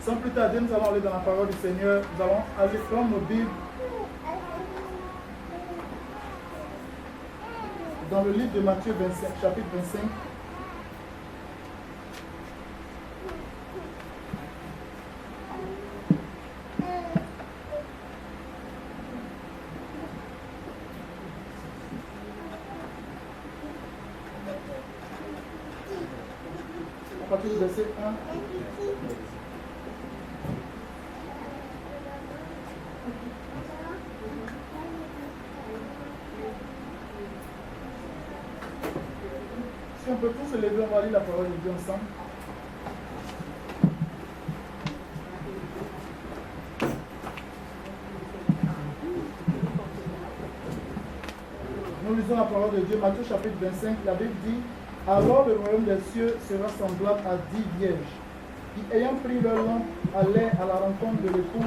Sans plus tarder, nous allons aller dans la parole du Seigneur. Nous allons aller prendre nos Bibles dans le livre de Matthieu 25, chapitre 25. À partir du verset 1. Si on peut tous se lever, on va lire la parole de Dieu ensemble. Nous lisons la parole de Dieu, Matthieu chapitre 25, la Bible dit: alors le royaume des cieux sera semblable à 10 vierges, qui ayant pris leur lampe allaient à la rencontre de l'époux.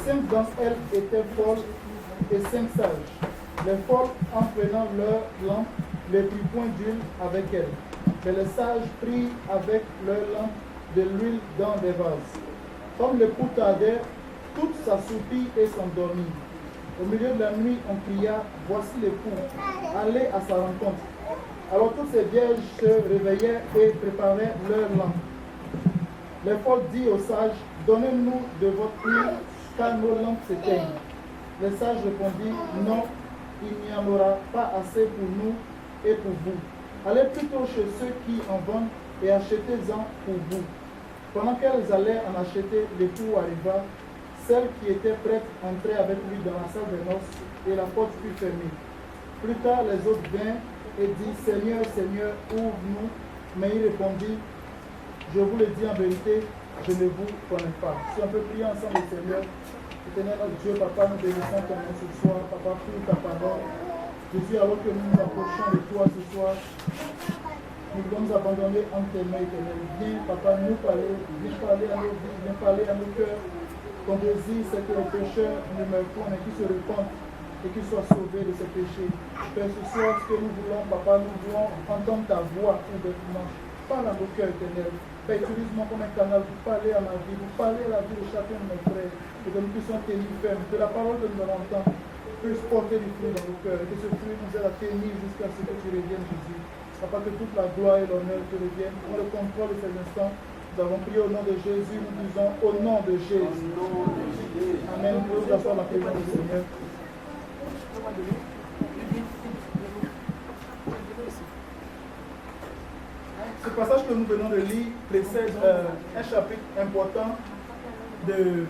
5 d'entre elles étaient folles et 5 sages. Les folles, en prenant leur lampe, ne prirent point d'huile avec elles, mais les sages prirent avec leur lampe de l'huile dans des vases. Comme l'époux tardait, toutes s'assoupirent et s'endormirent. Au milieu de la nuit, on cria: voici l'époux, allez à sa rencontre. Alors toutes ces vierges se réveillaient et préparaient leur lampe. Les folles dirent aux sages: donnez-nous de votre huile, car nos lampes s'éteignent. Les sages répondirent: non, il n'y en aura pas assez pour nous et pour vous. Allez plutôt chez ceux qui en vendent et achetez-en pour vous. Pendant qu'elles allaient en acheter, l'époux arriva. Celle qui était prête entrait avec lui dans la salle des noces et la porte fut fermée. Plus tard, les autres vinrent et dit: Seigneur, Seigneur, ouvre-nous. Mais il répondit: je vous le dis en vérité, je ne vous connais pas. Si on peut prier ensemble, Seigneur. Éternel notre Dieu, Papa, nous bénissons ton nom ce soir. Papa, pour ta parole. Jésus, alors que nous nous approchons de toi ce soir, nous voulons nous abandonner entre tes mains, Éternel. Viens, Papa, nous parler. Viens parler à nos vies, viens parler à nos cœurs. Ton désir, c'est que les pécheurs ne meurent point et qu'ils se répandent et qu'ils soient sauvés de ces péchés. Père, ce soir, ce que nous voulons, Papa, nous voulons entendre ta voix pour des dimanches. Parle à nos cœurs, Éternel. Père, utilise-moi comme un canal pour parler à ma vie, pour parler à la vie de chacun de mes frères, et que nous puissions tenir ferme, que la parole que nous allons entendre puisse porter du fruit dans nos cœurs, et que ce fruit nous aide à tenir jusqu'à ce que tu reviennes, Jésus. Papa, que toute la gloire et l'honneur te reviennent. Pour le contrôle de ces instants, nous avons prié au nom de Jésus, nous disons au nom de Jésus. Amen. Nous nous asseoir la présence du Seigneur. Ce passage que nous venons de lire précède un chapitre important du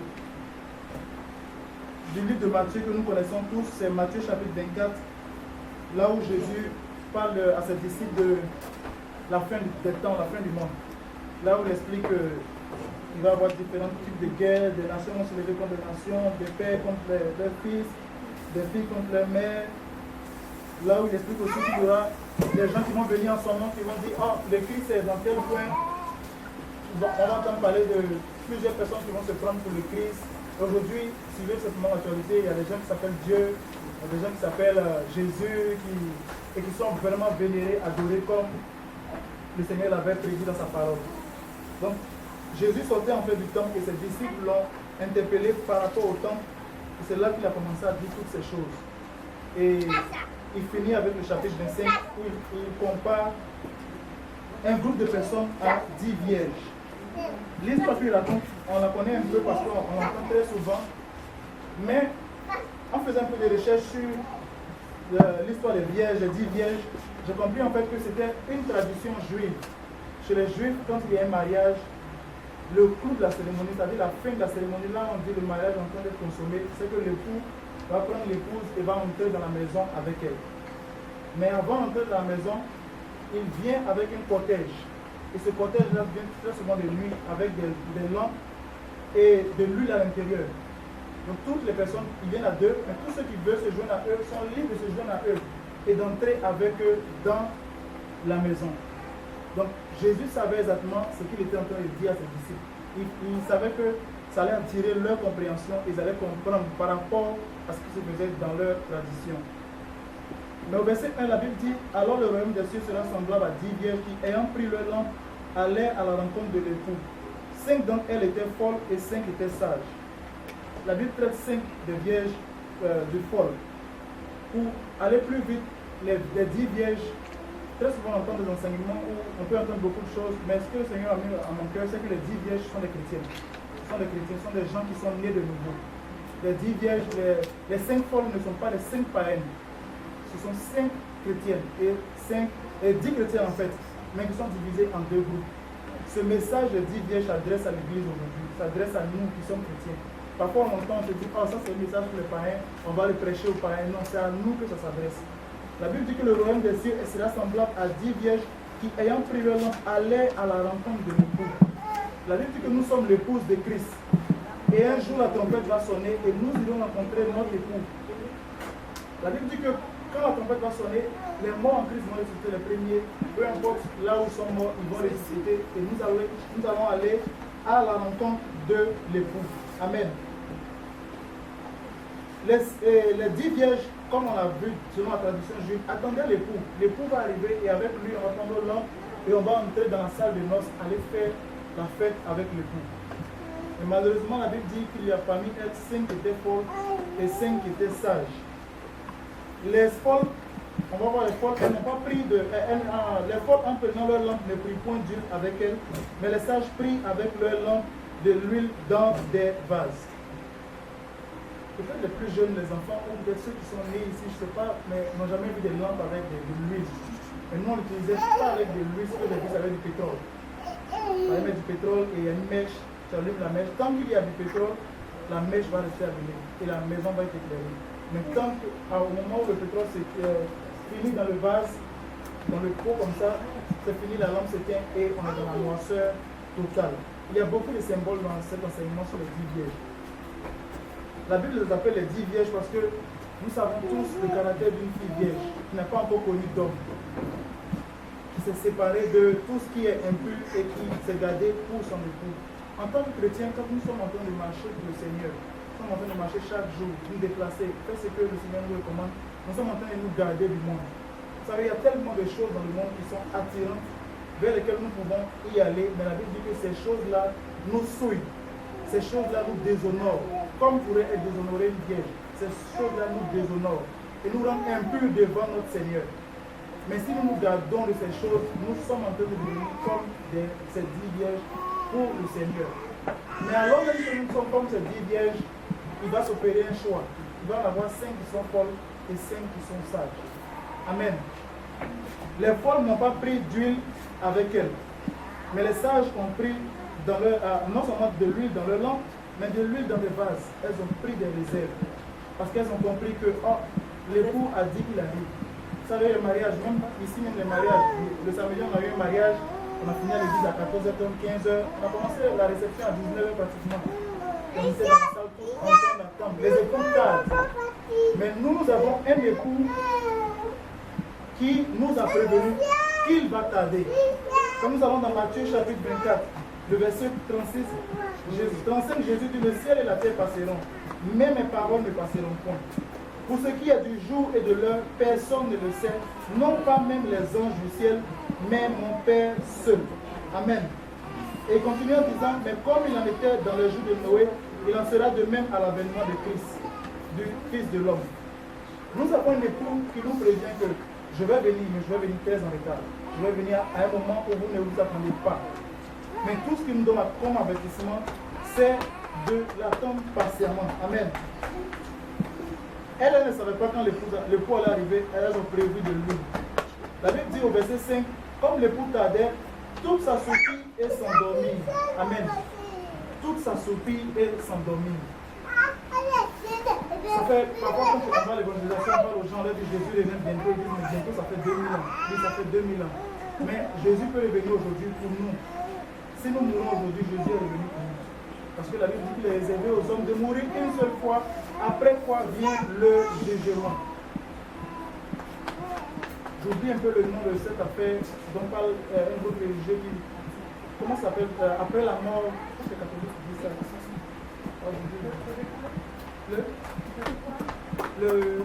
livre de Matthieu que nous connaissons tous. C'est Matthieu chapitre 24, là où Jésus parle à ses disciples de la fin des temps, la fin du monde. Là où il explique qu'il va y avoir différents types de guerres, des nations vont se lever contre des nations, des pères contre leurs fils, des filles contre leurs mères. Là où il explique aussi qu'il y aura des gens qui vont venir en son nom, qui vont dire: oh, le Christ est dans tel point. On va entendre parler de plusieurs personnes qui vont se prendre pour le Christ. Aujourd'hui, suivez simplement l'actualité, il y a des gens qui s'appellent Dieu, il y a des gens qui s'appellent Jésus, et qui sont vraiment vénérés, adorés comme le Seigneur l'avait prédit dans sa parole. Donc, Jésus sortait en fait du temple et ses disciples l'ont interpellé par rapport au temple. Et c'est là qu'il a commencé à dire toutes ces choses. Et il finit avec le chapitre 25 où il compare un groupe de personnes à 10 vierges. L'histoire qu'il raconte, on la connaît un peu parce qu'on l'entend très souvent. Mais en faisant un peu de recherche sur l'histoire des vierges, des 10 vierges, j'ai compris en fait que c'était une tradition juive. Chez les juifs, quand il y a un mariage, le clou de la cérémonie, c'est-à-dire la fin de la cérémonie, là on dit le mariage est en train d'être consommé, c'est que l'époux va prendre l'épouse et va entrer dans la maison avec elle. Mais avant d'entrer dans la maison, il vient avec un cortège. Et ce cortège-là vient très souvent de nuit avec des lampes et de l'huile à l'intérieur. Donc toutes les personnes, ils viennent à deux, mais tous ceux qui veulent se joindre à eux sont libres de se joindre à eux et d'entrer avec eux dans la maison. Donc Jésus savait exactement ce qu'il était en train de dire à ses disciples. Il savait que ça allait attirer leur compréhension, ils allaient comprendre par rapport à ce qui se faisait dans leur tradition. Mais au verset 1, la Bible dit: alors le royaume des cieux sera semblable à 10 vierges qui, ayant pris leur lampe, allaient à la rencontre de l'époux. 5 d'entre elles étaient folles et 5 étaient sages. La Bible traite 5 des vierges de folles. Pour aller plus vite, les 10 vierges, très souvent on entend des enseignements où on peut entendre beaucoup de choses, mais ce que le Seigneur a mis à mon cœur, c'est que les 10 vierges sont des chrétiennes. Ce sont des chrétiens, ce sont des gens qui sont nés de nouveau. Les 10 vierges, les 5 folles ne sont pas les 5 païennes. Ce sont 5 chrétiennes et 10 chrétiens en fait, mais qui sont divisés en 2 groupes. Ce message de 10 vierges s'adresse à l'Église aujourd'hui, s'adresse à nous qui sommes chrétiens. Parfois on entend, on se dit, oh ça c'est un message pour les païens, on va le prêcher aux païens. Non, c'est à nous que ça s'adresse. La Bible dit que le royaume des cieux sera semblable à 10 vierges qui, ayant pris leur lampe, allaient à la rencontre de l'époux. La Bible dit que nous sommes l'épouse de Christ. Et un jour la trompette va sonner et nous irons rencontrer notre époux. La Bible dit que quand la trompette va sonner, les morts en Christ vont ressusciter les premiers. Peu importe là où ils sont morts, ils vont ressusciter. Et nous allons aller à la rencontre de l'époux. Amen. Les 10 vierges, comme on l'a vu selon la tradition juive, attendaient l'époux. L'époux va arriver et avec lui, on va prendre l'homme et on va entrer dans la salle de noces, aller faire la fête avec l'époux. Et malheureusement, la Bible dit qu'il y a parmi elles 5 qui étaient folles et 5 qui étaient sages. Les folles, on va voir les folles, elles n'ont pas pris de. Les folles, en prenant leur lampe, ne prient point d'huile avec elles, mais les sages prient avec leur lampe de l'huile dans des vases. Peut-être les plus jeunes, les enfants, ou peut-être ceux qui sont nés ici, je ne sais pas, mais n'ont jamais vu des lampes avec de l'huile. Et nous, on l'utilisait pas avec de l'huile, c'est que les vis avec du pétrole. On va mettre du pétrole et il y a une mèche, tu allumes la mèche. Tant qu'il y a du pétrole, la mèche va rester allumée et la maison va être éclairée. Mais au moment où le pétrole finit dans le vase, dans le pot comme ça, c'est fini, la lampe s'éteint et on est dans la noirceur totale. Il y a beaucoup de symboles dans cet enseignement sur les 10 vierges. La Bible les appelle les 10 vierges parce que nous savons tous le caractère d'une fille vierge qui n'a pas encore connu d'homme, qui s'est séparée de tout ce qui est impur et qui s'est gardée pour son époux. En tant que chrétien, quand nous sommes en train de marcher pour le Seigneur, nous sommes en train de marcher chaque jour, nous déplacer, faire ce que le Seigneur nous recommande, nous sommes en train de nous garder du monde. Vous savez, il y a tellement de choses dans le monde qui sont attirantes, vers lesquelles nous pouvons y aller, mais la Bible dit que ces choses-là nous souillent, ces choses-là nous déshonorent, comme pourrait être déshonorée une vierge. Ces choses-là nous déshonorent et nous rendent impurs devant notre Seigneur. Mais si nous nous gardons de ces choses, nous sommes en train de devenir comme ces 10 vierges pour le Seigneur. Mais alors même que nous sommes comme ces 10 vierges, il va s'opérer un choix. Il va y en avoir 5 qui sont folles et 5 qui sont sages. Amen. Les folles n'ont pas pris d'huile avec elles, mais les sages ont pris non seulement de l'huile dans leur lampe, mais de l'huile dans des vases. Elles ont pris des réserves parce qu'elles ont compris que l'époux a dit qu'il arrive. Vous savez, le mariage, même ici, même les mariages, le samedi on a eu un mariage, on a fini à l'église à 14h, 15h, on a commencé la réception à 19h pratiquement. On était dans la salle tous en train d'attendre. Les époux tardent. Mais nous avons un époux qui nous a prévenu qu'il va tarder. Comme nous allons dans Matthieu chapitre 24, le verset 36, Jésus dit, le ciel et la terre passeront, mais mes paroles ne passeront point. Pour ce qui est du jour et de l'heure, personne ne le sait, non pas même les anges du ciel, mais mon Père seul. Amen. Et il continue en disant, mais comme il en était dans le jour de Noé, il en sera de même à l'avènement de Christ, du Fils de l'homme. Nous avons un époux qui nous prévient que je vais venir, mais je vais venir très en retard. Je vais venir à un moment où vous ne vous attendez pas. Mais tout ce qu'il nous donne comme avertissement, c'est de l'attendre patiemment. Amen. Elle ne savait pas quand l'époux allait arriver, elles ont prévu de lui. La Bible dit au verset 5, comme l'époux tardait, toute s'assoupit et s'endormit. Amen. Toute s'assoupit et s'endormit. Ça fait, parfois quand on va à l'évangélisation, on parle aux gens, on leur dit Jésus revient bientôt, ils disent mais bientôt ça fait 2000 ans. Oui, ça fait 2000 ans. Mais Jésus peut revenir aujourd'hui pour nous. Si nous mourons aujourd'hui, Jésus est revenu pour nous. Parce que la Bible dit qu'il est réservé aux hommes de mourir une seule fois, après quoi vient le jugement. J'oublie un peu le nom de cette affaire dont parle un groupe religieux qui. Comment ça s'appelle après la mort, c'est catholique qui dit ça. Le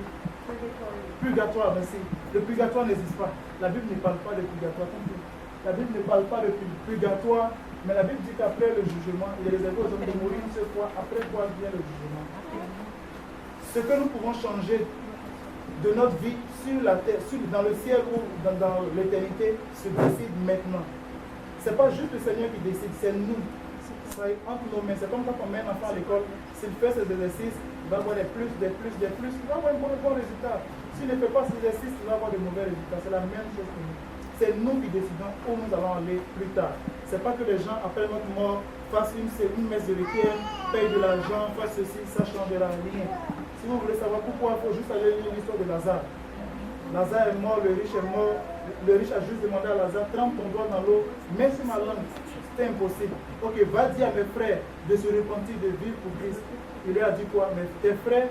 purgatoire, merci. Le purgatoire n'existe pas. La Bible ne parle pas de purgatoire. La Bible ne parle pas de purgatoire Mais la Bible dit qu'après le jugement, il est réservé aux hommes de mourir une seule fois, après quoi vient le jugement. Ce que nous pouvons changer de notre vie sur la terre, dans le ciel ou dans l'éternité, se décide maintenant. Ce n'est pas juste le Seigneur qui décide, c'est nous. C'est entre nos mains. C'est comme quand on met un enfant à l'école, s'il fait ses exercices, il va avoir des plus, il va avoir un bon résultat. S'il ne fait pas ses exercices, il va avoir de mauvais résultats. C'est la même chose que nous. C'est nous qui décidons où nous allons aller plus tard. Ce n'est pas que les gens, après notre mort, fassent une messe de requiem, payent de l'argent, fassent ceci, ça ne changera rien. Si vous voulez savoir pourquoi, il faut juste aller lire l'histoire de Lazare. Lazare est mort, le riche est mort. Le riche a juste demandé à Lazare, trempe ton doigt dans l'eau, mets sur ma langue. C'était impossible. Ok, va dire à mes frères de se repentir, de vivre pour Christ. Il lui a dit quoi? Mais tes frères,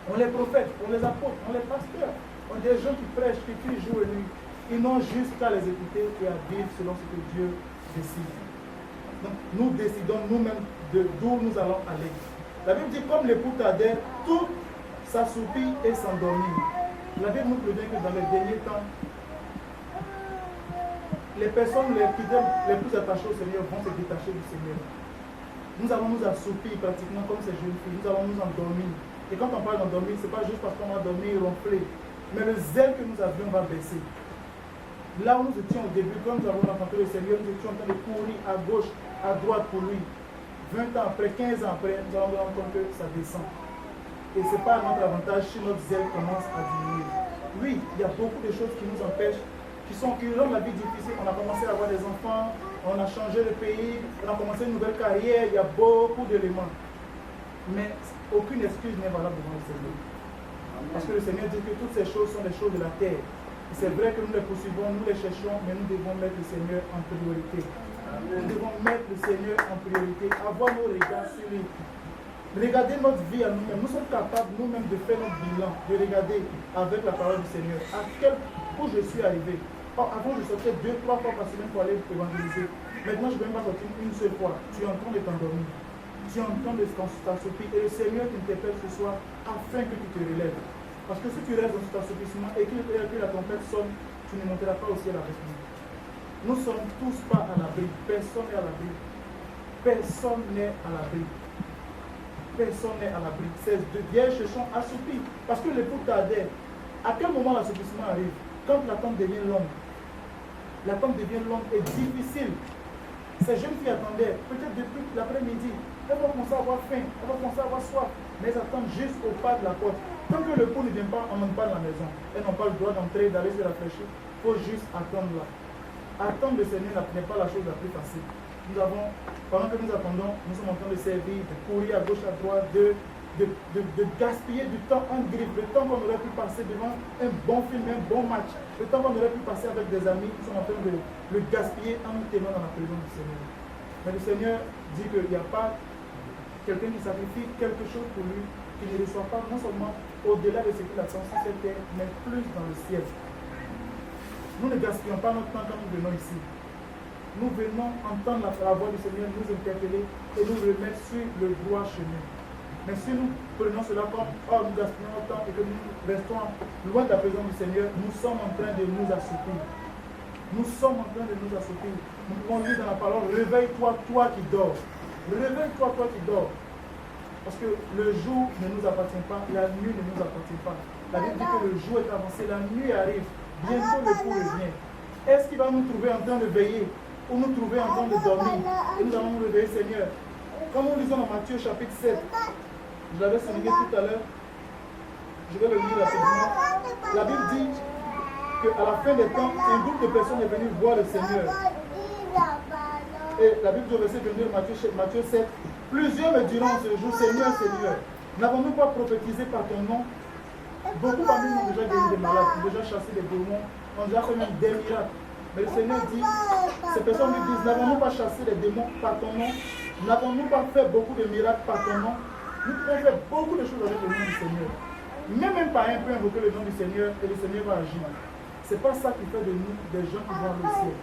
on les prophètes, on les apôtres, on les pasteurs, on des gens qui prêchent, qui crient jour et nuit. Ils n'ont juste qu'à les écouter et à vivre selon ce que Dieu décide. Donc, nous décidons nous-mêmes d'où nous allons aller. La Bible dit, comme l'époux tardait, tout s'assoupit et s'endormit. La Bible nous prévient que dans les derniers temps, les personnes les plus attachées au Seigneur vont se détacher du Seigneur. Nous allons nous assoupir pratiquement comme ces jeunes filles. Nous allons nous endormir. Et quand on parle d'endormir, ce n'est pas juste parce qu'on va dormir, ronfler. Mais le zèle que nous avions va baisser. Là où nous étions au début, quand nous avons rencontré le Seigneur, nous étions en train de courir à gauche, à droite pour lui. 20 ans après, 15 ans après, nous allons nous rendre compte que ça descend. Et ce n'est pas à notre avantage si notre zèle commence à diminuer. Oui, il y a beaucoup de choses qui nous empêchent, qui rendent la vie difficile. On a commencé à avoir des enfants, on a changé de pays, on a commencé une nouvelle carrière, il y a beaucoup d'éléments. Mais aucune excuse n'est valable devant le Seigneur. Parce que le Seigneur dit que toutes ces choses sont des choses de la terre. C'est vrai que nous les poursuivons, nous les cherchons, mais nous devons mettre le Seigneur en priorité. Nous devons mettre le Seigneur en priorité, avoir nos regards sur lui. Regardez notre vie à nous-mêmes. Nous sommes capables nous-mêmes de faire notre bilan, de regarder avec la parole du Seigneur à quel point je suis arrivé. Avant, je sortais 2-3 fois par semaine pour aller évangéliser. Maintenant, je ne vais même pas sortir une seule fois. Tu es en train de t'endormir. Tu es en train de t'assoupir. Et le Seigneur t'interpelle ce soir afin que tu te relèves. Parce que si tu restes dans cet assoupissement et que la tempête sonne, tu ne monteras pas au ciel avec nous. Nous ne sommes tous pas à l'abri. Personne n'est à l'abri. Personne n'est à l'abri. Personne n'est à l'abri. Ces deux vierges se sont assoupies. Parce que l'époux tardait. À quel moment l'assoupissement arrive? Quand l'attente devient longue. L'attente devient longue et difficile. Ces jeunes filles attendaient, peut-être depuis l'après-midi. Elles vont commencer à avoir faim, elles vont commencer à avoir soif. Mais elles attendent juste au pas de la porte. Tant que le pot ne vient pas, on n'entre pas dans la maison. Elles n'ont pas le droit d'entrer, d'aller se rafraîchir. Il faut juste attendre là. Attendre le Seigneur n'est pas la chose la plus facile. Nous avons, pendant que nous attendons, nous sommes en train de servir, de courir à gauche, à droite, de gaspiller du temps en griffe, le temps qu'on aurait pu passer devant un bon film, un bon match, le temps qu'on aurait pu passer avec des amis, nous sommes en train de le gaspiller en nous tenant dans la présence du Seigneur. Mais le Seigneur dit qu'il n'y a pas quelqu'un qui sacrifie quelque chose pour lui, qui ne reçoit pas non seulement au-delà de ce qu'il attend sur cette terre, mais plus dans le ciel. Nous ne gaspillons pas notre temps quand nous venons ici. Nous venons entendre la voix du Seigneur, nous interpeller et nous remettre sur le droit chemin. Mais si nous prenons cela comme nous gaspillons notre temps et que nous restons loin de la présence du Seigneur, nous sommes en train de nous assoupir. Nous sommes en train de nous assoupir. Nous pouvons lire dans la parole, réveille-toi, toi qui dors. Réveille-toi, toi qui dors. Parce que le jour ne nous appartient pas, la nuit ne nous appartient pas. La Bible dit que le jour est avancé, la nuit arrive, bientôt le jour revient. Est-ce qu'il va nous trouver en train de veiller ou nous trouver en train de dormir? Et nous allons nous réveiller, Seigneur. Comme nous lisons dans Matthieu chapitre 7, je l'avais souligné tout à l'heure, je vais le lire rapidement. La Bible dit qu'à la fin des temps, un groupe de personnes est venu voir le Seigneur. Et la Bible dit au verset 22 de Matthieu 7, plusieurs me diront ce jour, Seigneur, Seigneur, n'avons-nous pas prophétisé par ton nom? Beaucoup parmi nous ont déjà guéri des malades, ont déjà chassé des démons, ont déjà fait même des miracles. Mais le Seigneur dit, ces personnes lui disent, n'avons-nous pas chassé les démons par ton nom? N'avons-nous pas fait beaucoup de miracles par ton nom? Nous pouvons faire beaucoup de choses avec le nom du Seigneur. Même un païen peut invoquer le nom du Seigneur et le Seigneur va agir. Ce n'est pas ça qui fait de nous des gens qui vont au ciel.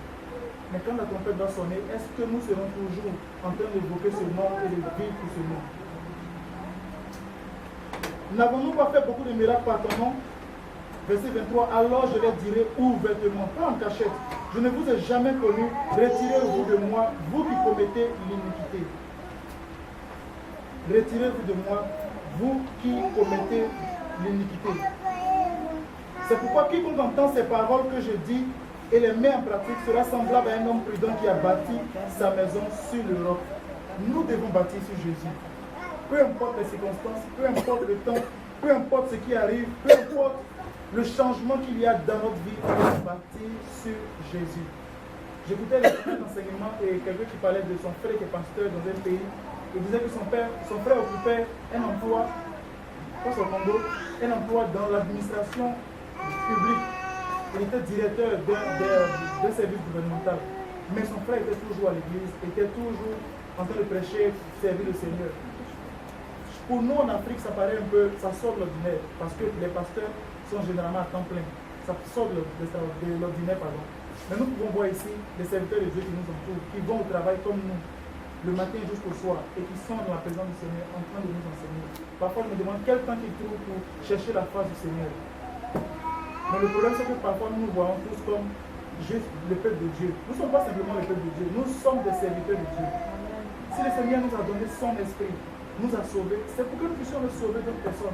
Mais quand la trompette va sonner, est-ce que nous serons toujours en train d'évoquer ce nom et de vivre pour ce nom? N'avons-nous pas fait beaucoup de miracles par ton nom? Verset 23, alors je leur dirai ouvertement, pas en cachette, je ne vous ai jamais connu, retirez-vous de moi, vous qui commettez l'iniquité. Retirez-vous de moi, vous qui commettez l'iniquité. C'est pourquoi quiconque entend ces paroles que je dis et les met en pratique sera semblable à un homme prudent qui a bâti sa maison sur le roc. Nous devons bâtir sur Jésus. Peu importe les circonstances, peu importe le temps, peu importe ce qui arrive, peu importe le changement qu'il y a dans notre vie, on doit bâtir sur Jésus. J'écoutais l'enseignement et quelqu'un qui parlait de son frère qui est pasteur dans un pays. Il disait que son frère occupait un emploi, pas au Congo, un emploi dans l'administration publique. Il était directeur d'un service gouvernemental. Mais son frère était toujours à l'église, était toujours en train de prêcher, servir le Seigneur. Pour nous en Afrique, ça paraît un peu, ça sort de l'ordinaire, parce que les pasteurs sont généralement à temps plein. Ça sort de l'ordinaire, pardon. Mais nous pouvons voir ici les serviteurs de Dieu qui nous entourent, qui vont au travail comme nous, le matin jusqu'au soir, et qui sont dans la présence du Seigneur, en train de nous enseigner. Parfois, je me demande quel temps ils trouvent pour chercher la face du Seigneur. Mais le problème, c'est que parfois, nous nous voyons tous comme juste le peuple de Dieu. Nous ne sommes pas simplement le peuple de Dieu, nous sommes des serviteurs de Dieu. Si le Seigneur nous a donné son esprit, nous a sauvés, c'est pour que nous puissions le sauver d'autres personnes.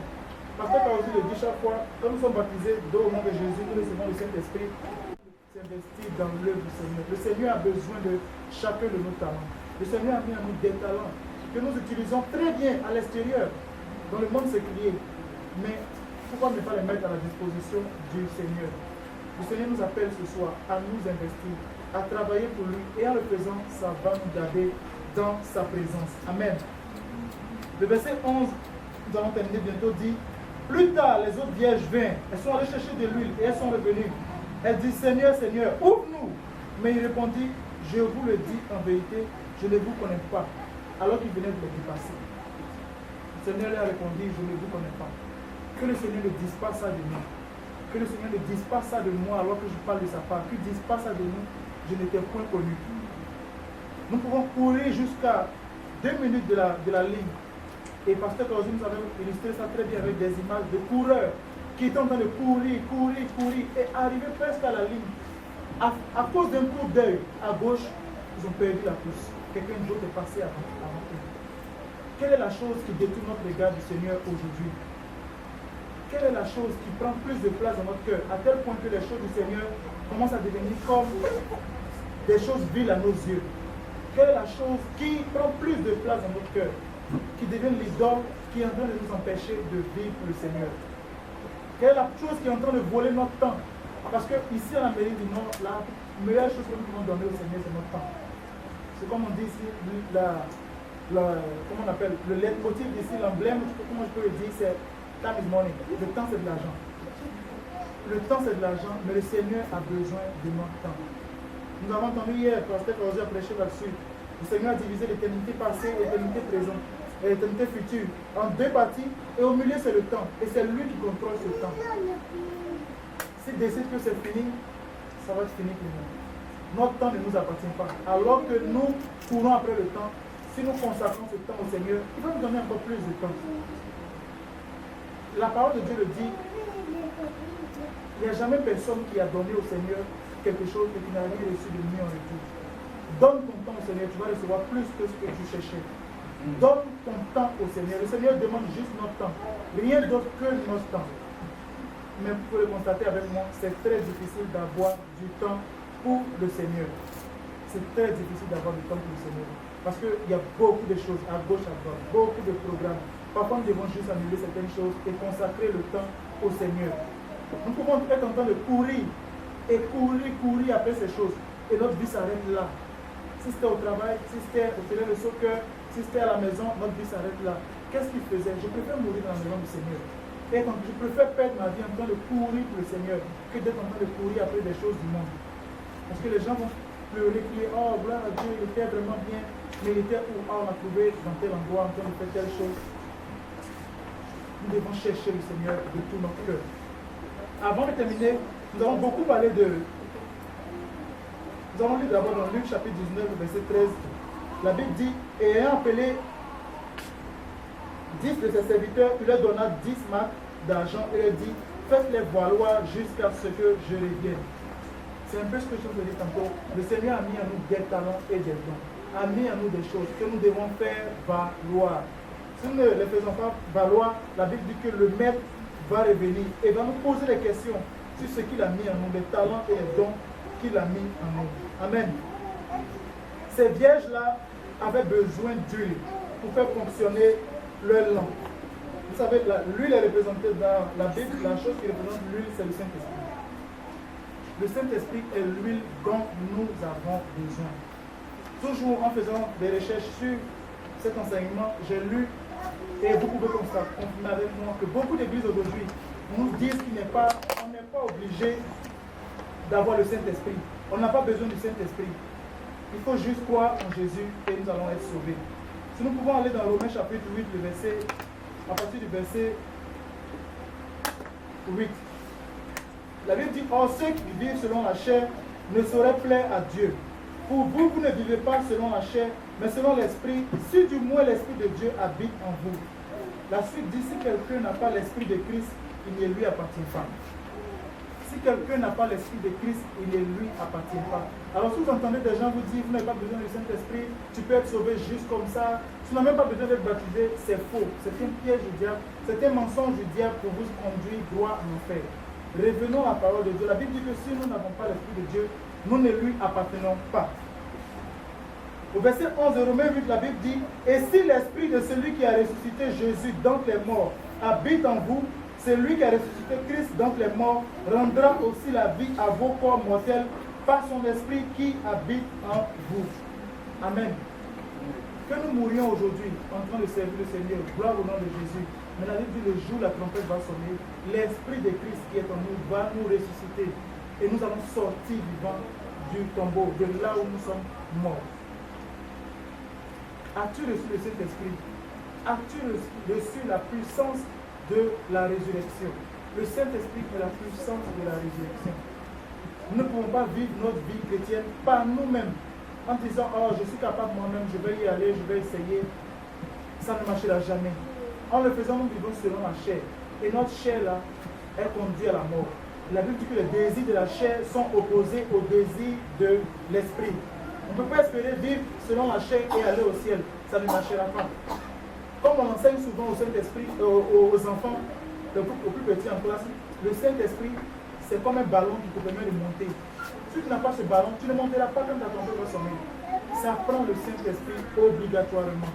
Pasteur Kaosi le dit chaque fois, quand nous sommes baptisés au nom de Jésus, nous recevons le Saint-Esprit, s'investir dans l'œuvre du Seigneur. Le Seigneur a besoin de chacun de nos talents. Le Seigneur a mis à nous des talents que nous utilisons très bien à l'extérieur, dans le monde séculier. Mais pourquoi ne pas les mettre à la disposition du Seigneur? Le Seigneur nous appelle ce soir à nous investir, à travailler pour lui, et en le faisant, ça va nous garder dans sa présence. Amen. Le verset 11, nous allons terminer bientôt, dit: plus tard, les autres vierges vinrent, elles sont allées chercher de l'huile et elles sont revenues. Elles disent: Seigneur, Seigneur, ouvre-nous. Mais il répondit: je vous le dis en vérité, je ne vous connais pas. Alors qu'il venait de les dépasser. Le Seigneur leur a répondu: je ne vous connais pas. Que le Seigneur ne dise pas ça de nous. Que le Seigneur ne dise pas ça de moi alors que je parle de sa part. Qu'il ne dise pas ça de nous, je n'étais point connu. Nous pouvons courir jusqu'à 2 minutes de la ligne. Et Pasteur Kaosi nous avait illustré ça très bien avec des images de coureurs qui étaient en train de courir et arriver presque à la ligne. À cause d'un coup d'œil à gauche, ils ont perdu la course. Quelqu'un d'autre est passé avant eux. Quelle est la chose qui détourne notre regard du Seigneur aujourd'hui? Quelle est la chose qui prend plus de place dans notre cœur, à tel point que les choses du Seigneur commencent à devenir comme des choses viles à nos yeux? Quelle est la chose qui prend plus de place dans notre cœur, qui devient l'idole, qui est en train de nous empêcher de vivre pour le Seigneur? Quelle est la chose qui est en train de voler notre temps? Parce que ici en Amérique du Nord, la meilleure chose que nous pouvons donner au Seigneur, c'est notre temps. C'est comme on dit ici, comment on appelle, le leitmotiv ici, l'emblème, comment je peux le dire, c'est time is money. Le temps, c'est de l'argent. Le temps, c'est de l'argent, mais le Seigneur a besoin de notre temps. Nous avons entendu hier, Pasteur Kaosi a prêché là-dessus. Le Seigneur a divisé l'éternité passée et l'éternité présente et l'éternité future en 2 parties, et au milieu c'est le temps, et c'est lui qui contrôle ce temps. S'il décide que c'est fini, ça va être fini pour nous. Notre temps ne nous appartient pas. Alors que nous courons après le temps, si nous consacrons ce temps au Seigneur, il va nous donner encore plus de temps. La parole de Dieu le dit, il n'y a jamais personne qui a donné au Seigneur quelque chose et qui n'a rien reçu de mieux en retour. Donne ton temps au Seigneur, tu vas recevoir plus que ce que tu cherchais. Donne ton temps au Seigneur. Le Seigneur demande juste notre temps. Rien d'autre que notre temps. Mais vous pouvez le constater avec moi, c'est très difficile d'avoir du temps pour le Seigneur. C'est très difficile d'avoir du temps pour le Seigneur. Parce qu'il y a beaucoup de choses à gauche, à droite, beaucoup de programmes. Parfois, nous devons juste annuler certaines choses et consacrer le temps au Seigneur. Nous pouvons être en train de courir et courir après ces choses. Et notre vie s'arrête là. Si c'était au travail, si c'était au terrain de soccer, si c'était à la maison, notre vie s'arrête là. Qu'est-ce qu'il faisait? Je préfère mourir dans la maison du Seigneur. Et donc, je préfère perdre ma vie en train de courir pour le Seigneur que d'être en train de courir après des choses du monde. Parce que les gens vont pleurer, crier: oh, gloire à Dieu, il était vraiment bien. Mais il était où? Ah, on a trouvé dans tel endroit en train de faire telle chose. Nous devons chercher le Seigneur de tout notre cœur. Avant de terminer, nous avons beaucoup parlé de... Nous avons lu d'abord dans Luc chapitre 19, verset 13. La Bible dit: et ayant appelé 10 de ses serviteurs, il leur donna 10 marcs d'argent et leur dit: faites-les valoir jusqu'à ce que je revienne. C'est un peu ce que je vous ai dit tantôt. Le Seigneur a mis en nous des talents et des dons. A mis en nous des choses que nous devons faire valoir. Si nous ne les faisons pas valoir, la Bible dit que le Maître va revenir et va nous poser des questions sur ce qu'il a mis en nous, les talents et les dons qu'il a mis en nous. Amen. Ces vierges-là avaient besoin d'huile pour faire fonctionner leur lampe. Vous savez, l'huile est représentée dans la Bible. La chose qui représente l'huile, c'est le Saint-Esprit. Le Saint-Esprit est l'huile dont nous avons besoin. Toujours en faisant des recherches sur cet enseignement, j'ai lu, et vous pouvez confirmer avec moi, que beaucoup d'églises aujourd'hui nous disent qu'on n'est pas obligé d'avoir le Saint-Esprit. On n'a pas besoin du Saint-Esprit. Il faut juste croire en Jésus et nous allons être sauvés. Si nous pouvons aller dans Romains chapitre 8, à partir du verset 8. La Bible dit, or ceux qui vivent selon la chair ne sauraient plaire à Dieu. Pour vous, vous ne vivez pas selon la chair, mais selon l'Esprit, si du moins l'Esprit de Dieu habite en vous. La suite dit, si quelqu'un n'a pas l'Esprit de Christ, il ne lui appartient pas. Si quelqu'un n'a pas l'Esprit de Christ, il ne lui appartient pas. Alors si vous entendez des gens vous dire, vous n'avez pas besoin du Saint-Esprit, tu peux être sauvé juste comme ça, tu n'as même pas besoin d'être baptisé, c'est faux. C'est un piège du diable, c'est un mensonge du diable pour vous conduire droit en enfer. Revenons à la parole de Dieu. La Bible dit que si nous n'avons pas l'Esprit de Dieu, nous ne lui appartenons pas. Au verset 11 de Romains 8, la Bible dit, et si l'Esprit de celui qui a ressuscité Jésus d'entre les morts habite en vous, celui qui a ressuscité Christ d'entre les morts rendra aussi la vie à vos corps mortels par son Esprit qui habite en vous. Amen. Que nous mourions aujourd'hui en train de servir le Seigneur, gloire au nom de Jésus. Mais la Bible dit, le jour où la trompette va sonner, l'Esprit de Christ qui est en nous va nous ressusciter. Et nous allons sortir vivants du tombeau, de là où nous sommes morts. As-tu reçu le Saint-Esprit? As-tu reçu la puissance de la résurrection? Le Saint-Esprit est la puissance de la résurrection. Nous ne pouvons pas vivre notre vie chrétienne par nous-mêmes en disant, oh, je suis capable moi-même, je vais y aller, je vais essayer. Ça ne marchera jamais. En le faisant, nous vivons selon la chair. Et notre chair, là, elle conduit à la mort. La Bible dit que les désirs de la chair sont opposés aux désirs de l'esprit. On ne peut pas espérer vivre selon la chair et aller au ciel. Ça ne marchera pas. Comme on enseigne souvent au Saint-Esprit, aux enfants, aux plus petits en classe, le Saint-Esprit, c'est comme un ballon qui te permet de monter. Si tu n'as pas ce ballon, tu ne monteras pas comme ta trompette va sonner. Ça prend le Saint-Esprit obligatoirement.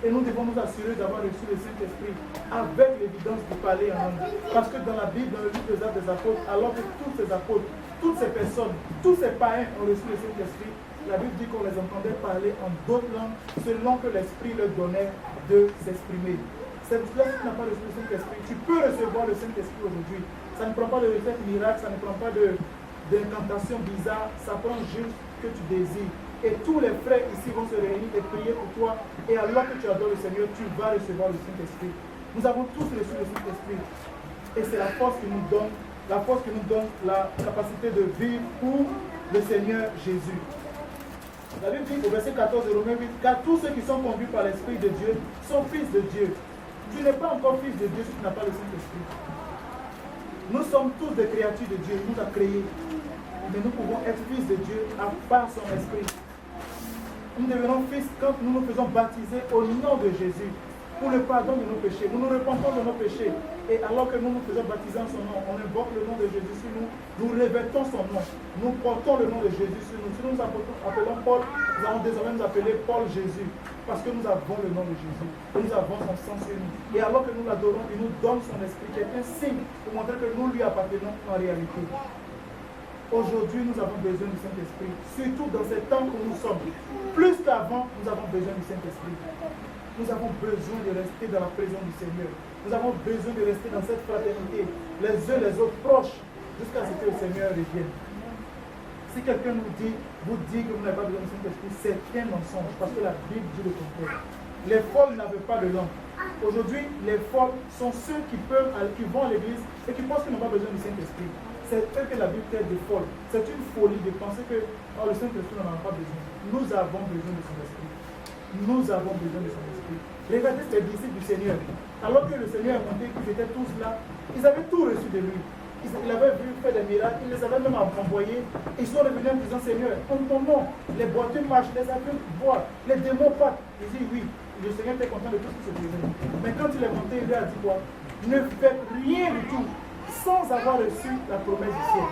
Et nous devons nous assurer d'avoir reçu le Saint-Esprit avec l'évidence du parler en langue. Parce que dans la Bible, dans le livre des Actes des Apôtres, alors que tous ces apôtres, toutes ces personnes, tous ces païens ont reçu le Saint-Esprit, la Bible dit qu'on les entendait parler en d'autres langues selon que l'Esprit leur donnait de s'exprimer. C'est pour cela que tu n'as pas reçu le Saint-Esprit. Tu peux recevoir le Saint-Esprit aujourd'hui. Ça ne prend pas de recette miracle, ça ne prend pas d'incantation bizarre, ça prend juste que tu désires. Et tous les frères ici vont se réunir et prier pour toi. Et alors que tu adores le Seigneur, tu vas recevoir le Saint-Esprit. Nous avons tous reçu le Saint-Esprit. Et c'est la force qui nous donne la capacité de vivre pour le Seigneur Jésus. La Bible dit au verset 14 de Romains 8, car tous ceux qui sont conduits par l'Esprit de Dieu sont fils de Dieu. Tu n'es pas encore fils de Dieu si tu n'as pas le Saint-Esprit. Nous sommes tous des créatures de Dieu, il nous a créés. Mais nous pouvons être fils de Dieu à part son esprit. Nous devenons fils quand nous nous faisons baptiser au nom de Jésus pour le pardon de nos péchés. Nous nous repentons de nos péchés. Et alors que nous nous faisons baptiser en son nom, on invoque le nom de Jésus sur nous, nous revêtons son nom. Nous portons le nom de Jésus sur nous. Si nous nous appelons Paul, nous allons désormais nous appeler Paul Jésus. Parce que nous avons le nom de Jésus. Et nous avons son sang sur nous. Et alors que nous l'adorons, il nous donne son esprit qui est un signe pour montrer que nous lui appartenons en réalité. Aujourd'hui, nous avons besoin du Saint-Esprit, surtout dans ces temps où nous sommes. Plus qu'avant, nous avons besoin du Saint-Esprit. Nous avons besoin de rester dans la présence du Seigneur. Nous avons besoin de rester dans cette fraternité, les uns les autres proches, jusqu'à ce que le Seigneur revienne. Si quelqu'un vous dit que vous n'avez pas besoin du Saint-Esprit, c'est un mensonge, parce que la Bible dit le contraire. Les folles n'avaient pas de langue. Aujourd'hui, les folles sont ceux qui vont à l'église et qui pensent qu'ils n'ont pas besoin du Saint-Esprit. C'est eux que la Bible traite de folle. C'est une folie de penser que le Saint-Esprit n'en a pas besoin. Nous avons besoin de son esprit. Nous avons besoin de son esprit. Regardez les disciples du Seigneur. Alors que le Seigneur a montré qu'ils étaient tous là, ils avaient tout reçu de lui. Il avait vu faire des miracles, il les avait même envoyés. Ils sont revenus en disant, Seigneur, en ton nom, les boiteux marchent, les aveugles voient, les démons partent. Il dit oui, le Seigneur était content de tout ce qui se faisait. Mais quand il est monté, il lui a dit quoi? Ne faites rien du tout sans avoir reçu la promesse du ciel.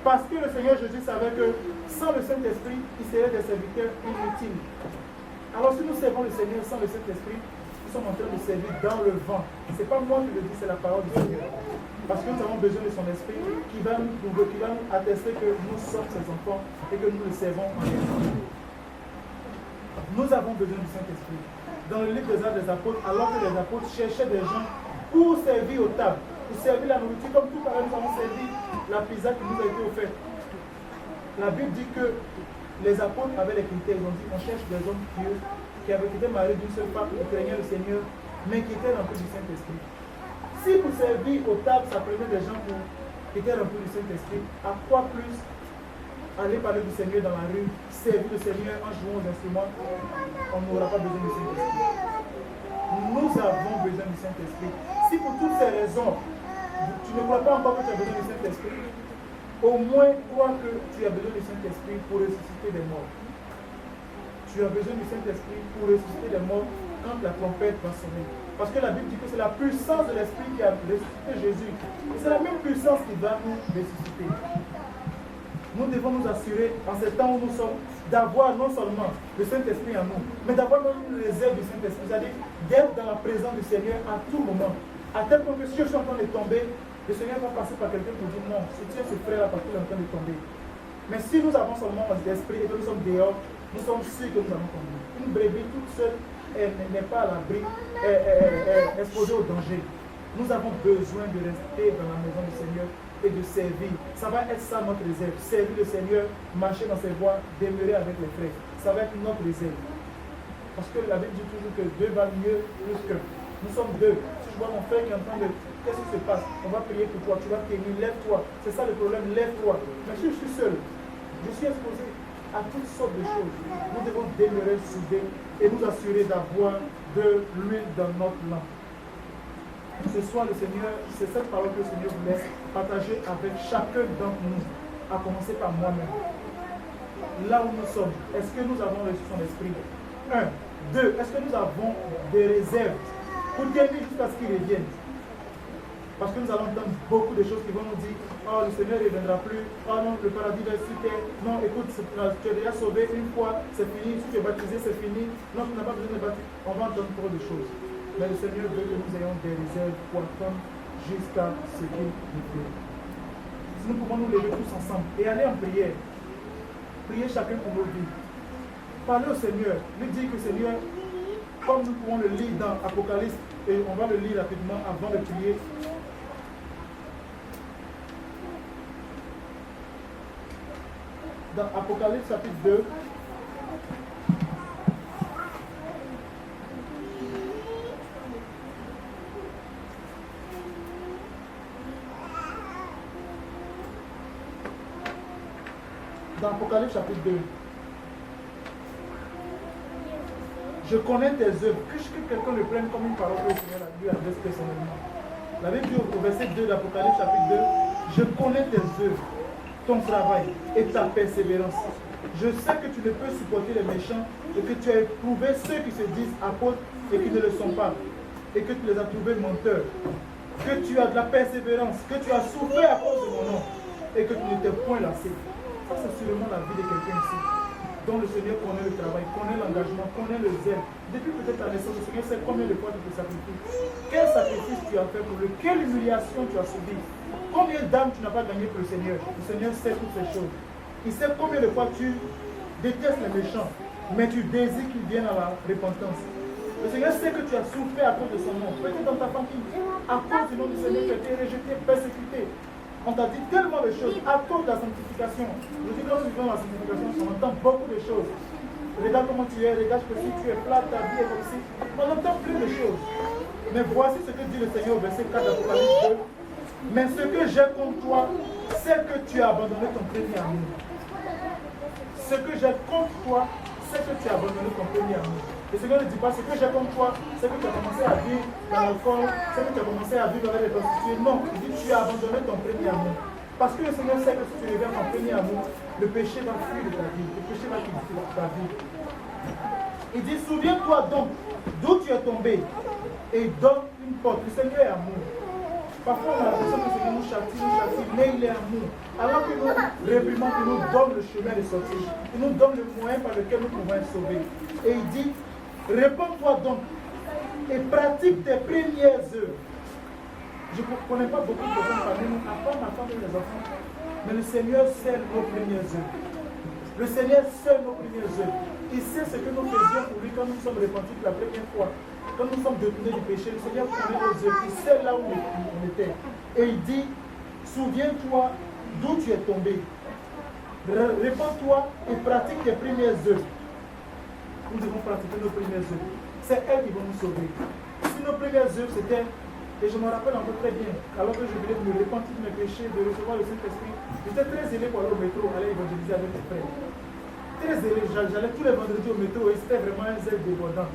Parce que le Seigneur Jésus savait que sans le Saint-Esprit, il serait des serviteurs inutiles. Alors si nous servons le Seigneur sans le Saint-Esprit, nous sommes en train de servir dans le vent. Ce n'est pas moi qui le dis, c'est la parole du Seigneur. Parce que nous avons besoin de son esprit qui va nous attester que nous sommes ses enfants et que nous le servons en esprit. Nous avons besoin du Saint-Esprit. Dans le livre des Actes des Apôtres, alors que les apôtres cherchaient des gens pour servir aux tables, pour servir la nourriture, comme tout à l'heure nous avons servi la pizza qui nous a été offerte. La Bible dit que les apôtres avaient les critères. Ils ont dit on cherche des hommes pieux qui avaient été mariés d'une seule femme, qui craignaient le Seigneur, mais qui étaient remplis du Saint-Esprit. Si vous servir aux tables, ça prenait des gens qui étaient remplis du Saint-Esprit, à quoi plus aller parler du Seigneur dans la rue, servir le Seigneur en jouant aux instruments, on n'aura pas besoin du Saint-Esprit. Nous avons besoin du Saint-Esprit. Si pour toutes ces raisons, tu ne crois pas encore que tu as besoin du Saint-Esprit, au moins crois que tu as besoin du Saint-Esprit pour ressusciter des morts. Tu as besoin du Saint-Esprit pour ressusciter des morts quand la trompette va sonner. Parce que la Bible dit que c'est la puissance de l'Esprit qui a ressuscité Jésus. Et c'est la même puissance qui va nous ressusciter. Nous devons nous assurer, en ces temps où nous sommes, d'avoir non seulement le Saint-Esprit en nous, mais d'avoir même une réserve du Saint-Esprit, c'est-à-dire d'être dans la présence du Seigneur à tout moment. À tel point que si je suis en train de tomber, le Seigneur va passer par quelqu'un pour dire non, soutiens ce frère-là parce qu'il est en train de tomber. Mais si nous avons seulement l'Esprit et que nous sommes dehors, nous sommes sûrs que nous allons tomber. Une brebis toute seule n'est pas à l'abri, exposée au danger. Nous avons besoin de rester dans la maison du Seigneur et de servir. Ça va être ça notre réserve. Servir le Seigneur, marcher dans ses voies, demeurer avec les frères. Ça va être notre réserve. Parce que la Bible dit toujours que deux valent mieux plus qu'un. Nous sommes deux. Si je vois mon frère qui est en train de... Qu'est-ce qui se passe? On va prier pour toi. Tu vas tenir. Lève-toi. C'est ça le problème. Lève-toi. Mais si je suis seul, je suis exposé à toutes sortes de choses. Nous devons demeurer soudés et nous assurer d'avoir de l'huile dans notre lampe. Ce soir, le Seigneur, c'est cette parole que le Seigneur vous laisse partager avec chacun d'entre nous, à commencer par moi-même. Là où nous sommes, est-ce que nous avons reçu son esprit? 1. 2. Est-ce que nous avons des réserves pour tenir jusqu'à ce qu'il revienne? Parce que nous allons entendre beaucoup de choses qui vont nous dire oh, le Seigneur ne reviendra plus, oh non, le paradis va sur terre, non, écoute, tu es déjà sauvé une fois, c'est fini, si tu es baptisé, c'est fini, non, tu n'as pas besoin de baptiser. On va entendre trop de choses. Mais le Seigneur veut que nous ayons des réserves pour attendre jusqu'à ce qu'il nous plaît. Si nous pouvons nous lever tous ensemble et aller en prière, prier chacun pour nos vies. Parler au Seigneur, lui dire que Seigneur, comme nous pouvons le lire dans Apocalypse, et on va le lire rapidement avant de prier. Dans Apocalypse chapitre 2, dans Apocalypse chapitre 2, je connais tes œuvres. Que quelqu'un le prenne comme une parole que le Seigneur lui adresse personnellement. La Bible dit au verset 2 d'Apocalypse chapitre 2, je connais tes œuvres, ton travail et ta persévérance. Je sais que tu ne peux supporter les méchants et que tu as éprouvé ceux qui se disent apôtres et qui ne le sont pas, et que tu les as trouvés menteurs, que tu as de la persévérance, que tu as souffert à cause de mon nom et que tu ne t'es point lassé. Ça, c'est sûrement la vie de quelqu'un ici, dont le Seigneur connaît le travail, connaît l'engagement, connaît le zèle. Depuis peut-être ta naissance, le Seigneur sait combien de fois tu te sacrifies. Quel sacrifice tu as fait pour lui, quelle humiliation tu as subi. Combien d'âmes tu n'as pas gagné pour le Seigneur? Le Seigneur sait toutes ces choses. Il sait combien de fois tu détestes les méchants, mais tu désires qu'ils viennent à la repentance. Le Seigneur sait que tu as souffert à cause de son nom. Peut-être dans ta famille, à cause du nom du Seigneur, tu as été rejeté, persécuté. On t'a dit tellement de choses à cause de la sanctification. Je dis quand nous vivons dans la sanctification, on entend beaucoup de choses. Regarde comment tu es, regarde que si tu es plat, ta vie est comme ci. On entend plein de choses. Mais voici ce que dit le Seigneur au verset 4 d'Apocalypse 2. Mais ce que j'ai contre toi, c'est que tu as abandonné ton premier amour. Ce que j'ai contre toi, c'est que tu as abandonné ton premier amour. Le Seigneur ne dit pas ce que j'ai comme toi, c'est que tu as commencé à vivre dans l'alcool, c'est que tu as commencé à vivre avec les prostituées. Non, il dit tu as abandonné ton premier amour. Parce que le Seigneur sait que si tu reviens ton premier amour, le péché va fuir de ta vie, le péché va quitter ta vie. Il dit souviens-toi donc d'où tu es tombé et donne une porte. Le Seigneur est amour. Parfois on a l'impression que le Seigneur nous châtie, mais il est amour. Alors que nous réprimons, il nous donne le chemin de sortie, il nous donne le moyen par lequel nous pouvons être sauvés. Et il dit réponds-toi donc et pratique tes premières œuvres. Je ne connais pas beaucoup de personnes parmi nous, à part ma femme et les enfants, mais le Seigneur sait nos premières œuvres. Le Seigneur sait nos premières œuvres. Il sait ce que nous faisions pour lui quand nous sommes repentis pour la première fois. Quand nous sommes détournés du péché, le Seigneur connaît nos œuvres. Il sait là où on était. Et il dit, souviens-toi d'où tu es tombé. Répands-toi et pratique tes premières œuvres. Nous devons pratiquer nos premières œuvres. C'est elles qui vont nous sauver. Si nos premières œuvres c'était, et je me rappelle encore très bien, alors que je voulais me repentir de mes péchés, de recevoir le Saint-Esprit, j'étais très zélé pour aller au métro, aller évangéliser avec mes frères. Très zélé, j'allais tous les vendredis au métro et c'était vraiment un zèle débordant.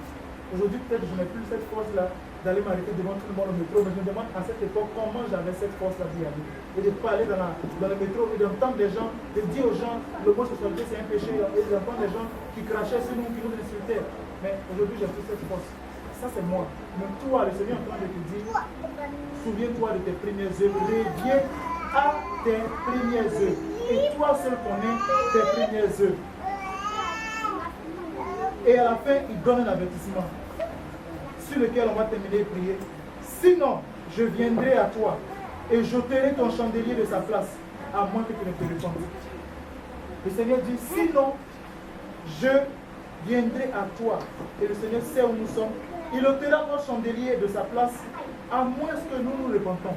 Aujourd'hui, peut-être je n'ai plus cette force-là d'aller m'arrêter devant tout le monde au métro, mais je me demande à cette époque comment j'avais cette force-là d'y aller. Et de parler dans le métro et d'entendre des gens, de dire aux gens l'homosexualité c'est un péché, et d'entendre des gens qui crachaient sur nous, qui nous insultaient. Mais aujourd'hui, j'ai plus cette force. Ça, c'est moi. Mais toi, le Seigneur est en train de te dire, souviens-toi de tes premières œuvres, reviens à tes premières œuvres. Et toi seul connais tes premières œuvres. Et à la fin, il donne un avertissement sur lequel on va terminer et prier. Sinon, je viendrai à toi et j'ôterai ton chandelier de sa place, à moins que tu ne te repentes. Le Seigneur dit, sinon, je viendrai à toi. Et le Seigneur sait où nous sommes. Il ôtera notre chandelier de sa place, à moins que nous nous repentons.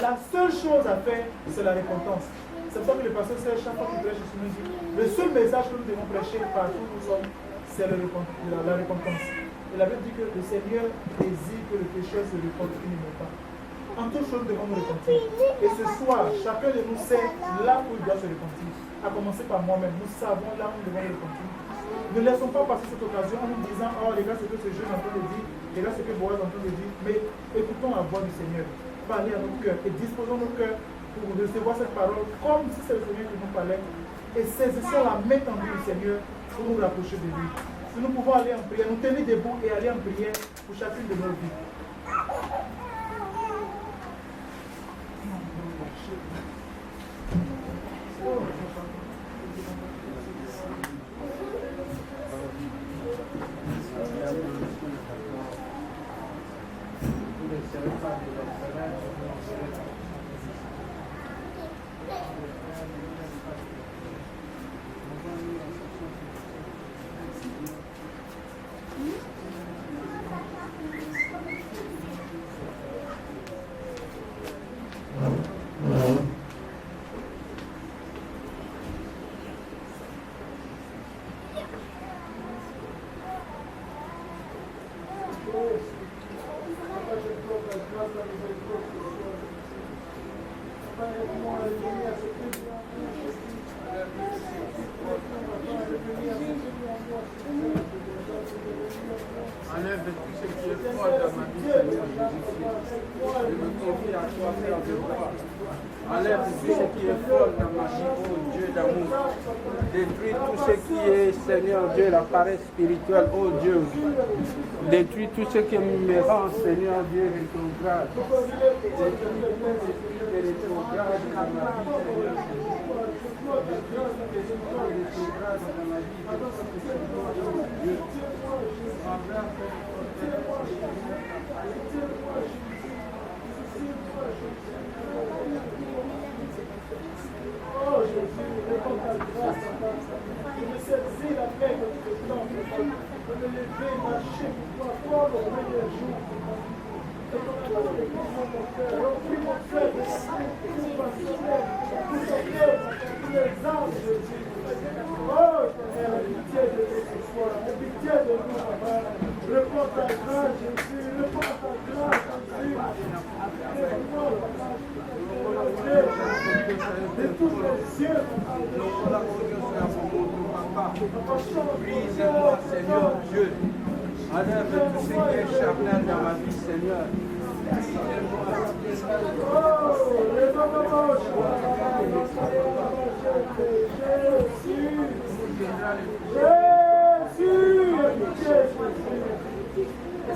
La seule chose à faire, c'est la repentance. C'est pour ça que le pasteur Serge, chaque fois qu'il prêche, il nous dit, le seul message que nous devons prêcher partout où nous sommes, c'est la repentance. Et la Bible dit que le Seigneur désire que le pécheur se repente uniquement pas. En toute chose, nous devons nous repentir. Et ce soir, chacun de nous sait là où il doit se repentir. À commencer par moi-même, nous savons là où nous devons nous repentir. Ne laissons pas passer cette occasion en nous disant, oh les gars, ce que ce jeune est en train de dire, les gars, ce que Boaz est en train de dire, mais écoutons la voix du Seigneur. Parlez à nos cœurs et disposons nos cœurs pour recevoir cette parole comme si c'est le Seigneur qui nous parlait. Et saisissons la main tendue du Seigneur pour nous rapprocher de lui. Si nous pouvons aller en prière, nous tenir debout et aller en prière pour chacune de nos vies. Enlève tout ce qui est fort dans ma vie, Seigneur Jésus-Christ. Je me confie à toi, Père de gloire. Enlève tout ce qui est fort dans ma vie, oh Dieu d'amour. Détruis tout ce qui est, Seigneur Dieu, la paresse spirituelle, oh Dieu. Détruis tout ce qui me rend, Seigneur Dieu, rétrograde. Détruis tout ce qui est rétrograde dans ma vie, Seigneur Jésus. Détruis tout ce qui est rétrograde dans ma vie, Seigneur Dieu. Oh Jésus, réponds ta grâce, je me saisis la paix de ce temps, de me lever, marcher pour toi, le premier jour. Et pour toi, le grand mon cœur, remplis mon cœur de tout passionnel, tout ton cœur, tous les anges de Dieu. Oh Seigneur, pitié de nous ce soir, pitié de nous, Papa. Réponds ta grâce, Jésus, réponds ta grâce, Jésus. Réponds, Papa. De tous les yeux, Brise-moi, Seigneur Dieu. enlève tout ce qui est charnel dans ma vie, Seigneur.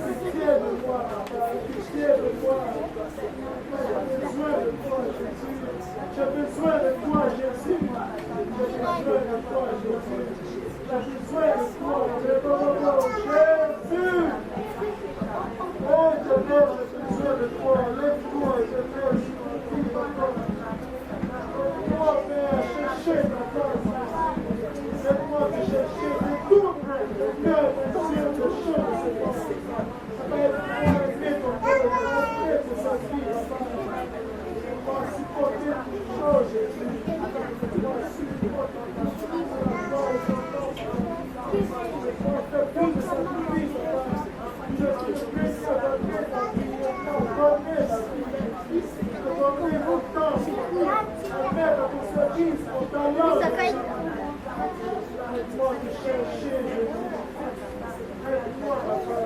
Pitié de moi, pitié de moi. J'ai besoin de toi, Jésus. J'ai besoin de toi, Jésus. J'ai besoin de toi, Jésus. Oh, Seigneur, j'ai besoin de toi. Lève-toi, Seigneur. Aide-moi, Père, chercher ta face. Aide-moi à chercher de tout le cœur, Dieu, de choses. Aide-moi à aimer ton cœur, à aimer de sa vie. Aide-moi à supporter toutes choses, Jésus. Aide-moi à supporter ta vie. Aide-moi à faire plus de sacrifice, Papa. Je suis précieux de ta vie. Donner la vie. Donner vos temps. À mettre à ton service, au talent. Aide-moi à te chercher, Jésus. Aide-moi, Papa.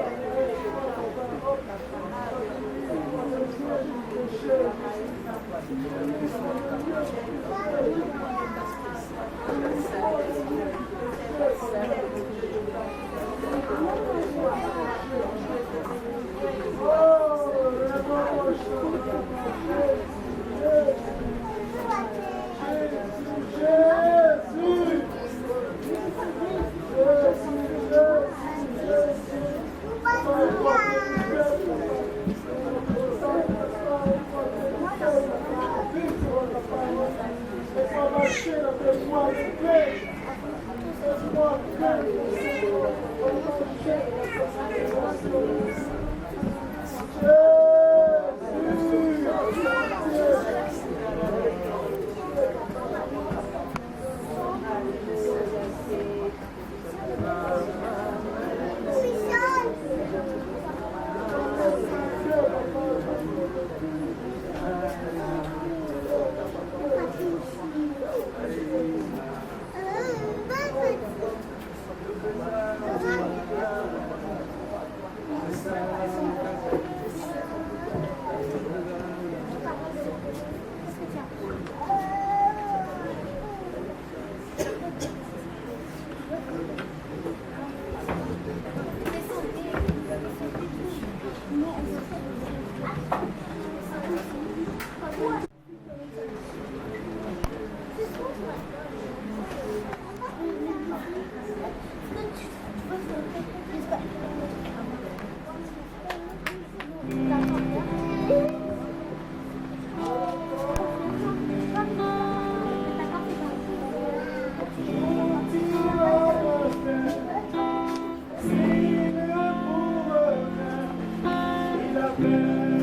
Amen.